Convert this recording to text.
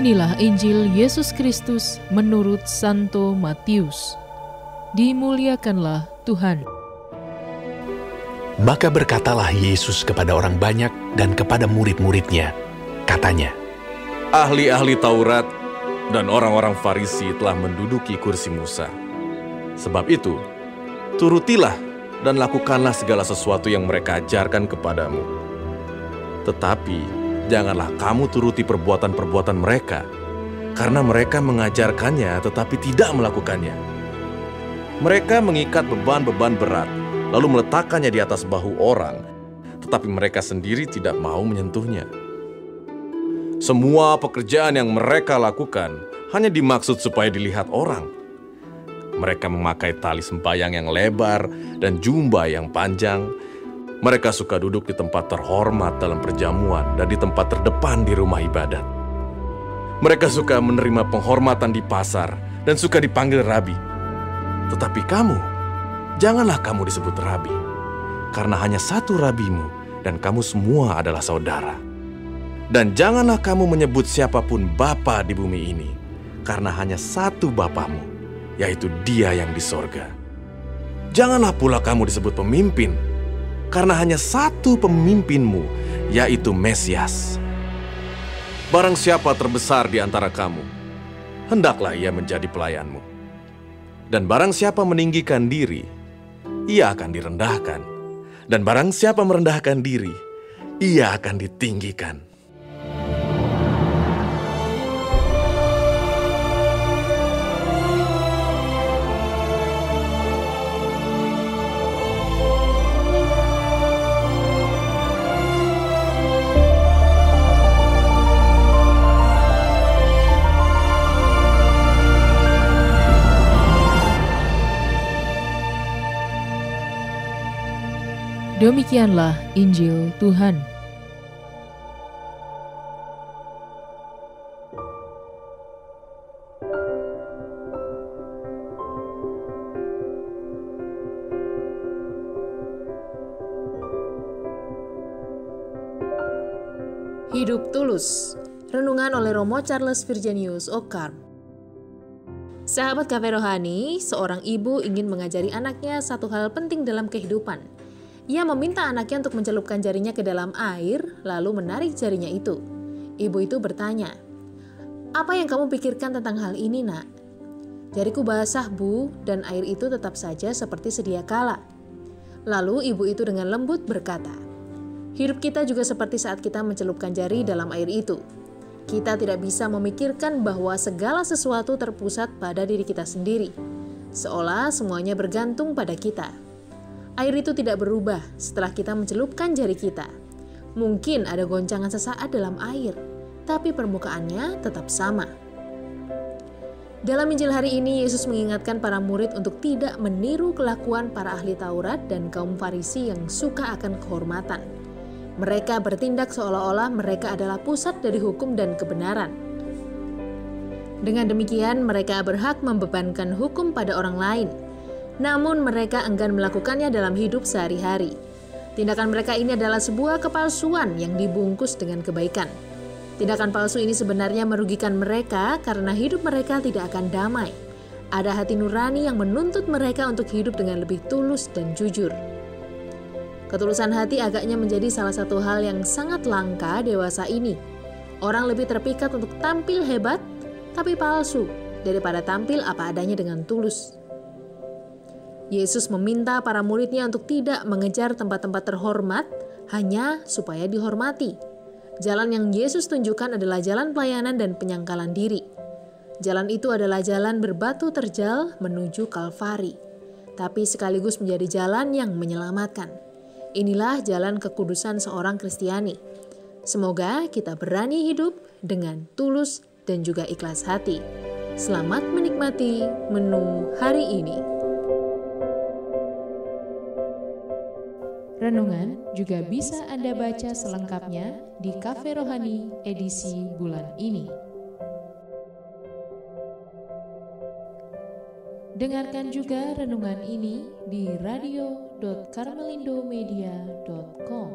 Inilah Injil Yesus Kristus menurut Santo Matius. Dimuliakanlah Tuhan. Maka berkatalah Yesus kepada orang banyak dan kepada murid-muridnya. Katanya, ahli-ahli Taurat dan orang-orang Farisi telah menduduki kursi Musa. Sebab itu, turutilah dan lakukanlah segala sesuatu yang mereka ajarkan kepadamu. Tetapi janganlah kamu turuti perbuatan-perbuatan mereka, karena mereka mengajarkannya tetapi tidak melakukannya. Mereka mengikat beban-beban berat, lalu meletakkannya di atas bahu orang, tetapi mereka sendiri tidak mau menyentuhnya. Semua pekerjaan yang mereka lakukan hanya dimaksud supaya dilihat orang. Mereka memakai tali sembahyang yang lebar dan jubah yang panjang. Mereka suka duduk di tempat terhormat dalam perjamuan dan di tempat terdepan di rumah ibadat. Mereka suka menerima penghormatan di pasar dan suka dipanggil rabi. Tetapi kamu, janganlah kamu disebut rabi, karena hanya satu rabimu dan kamu semua adalah saudara. Dan janganlah kamu menyebut siapapun bapa di bumi ini, karena hanya satu bapamu, yaitu Dia yang di sorga. Janganlah pula kamu disebut pemimpin, karena hanya satu pemimpinmu, yaitu Mesias. Barang siapa terbesar di antara kamu, hendaklah ia menjadi pelayanmu. Dan barang siapa meninggikan diri, ia akan direndahkan. Dan barang siapa merendahkan diri, ia akan ditinggikan. Demikianlah Injil Tuhan. Hidup Tulus. Renungan oleh Romo Charles Virginius Okarm. Sahabat Cafe Rohani, seorang ibu ingin mengajari anaknya satu hal penting dalam kehidupan. Ia meminta anaknya untuk mencelupkan jarinya ke dalam air, lalu menarik jarinya itu. Ibu itu bertanya, "Apa yang kamu pikirkan tentang hal ini, nak?" "Jariku basah, Bu, dan air itu tetap saja seperti sedia kala." Lalu ibu itu dengan lembut berkata, "Hidup kita juga seperti saat kita mencelupkan jari dalam air itu. Kita tidak bisa memikirkan bahwa segala sesuatu terpusat pada diri kita sendiri, seolah semuanya bergantung pada kita. Air itu tidak berubah setelah kita mencelupkan jari kita. Mungkin ada goncangan sesaat dalam air, tapi permukaannya tetap sama." Dalam Injil hari ini, Yesus mengingatkan para murid untuk tidak meniru kelakuan para ahli Taurat dan kaum Farisi yang suka akan kehormatan. Mereka bertindak seolah-olah mereka adalah pusat dari hukum dan kebenaran. Dengan demikian, mereka berhak membebankan hukum pada orang lain. Namun mereka enggan melakukannya dalam hidup sehari-hari. Tindakan mereka ini adalah sebuah kepalsuan yang dibungkus dengan kebaikan. Tindakan palsu ini sebenarnya merugikan mereka karena hidup mereka tidak akan damai. Ada hati nurani yang menuntut mereka untuk hidup dengan lebih tulus dan jujur. Ketulusan hati agaknya menjadi salah satu hal yang sangat langka dewasa ini. Orang lebih terpikat untuk tampil hebat, tapi palsu, daripada tampil apa adanya dengan tulus. Yesus meminta para muridnya untuk tidak mengejar tempat-tempat terhormat hanya supaya dihormati. Jalan yang Yesus tunjukkan adalah jalan pelayanan dan penyangkalan diri. Jalan itu adalah jalan berbatu terjal menuju Kalvari, tapi sekaligus menjadi jalan yang menyelamatkan. Inilah jalan kekudusan seorang Kristiani. Semoga kita berani hidup dengan tulus dan juga ikhlas hati. Selamat menikmati menu hari ini. Renungan juga bisa Anda baca selengkapnya di Cafe Rohani edisi bulan ini. Dengarkan juga renungan ini di radio.karmelindomedia.com.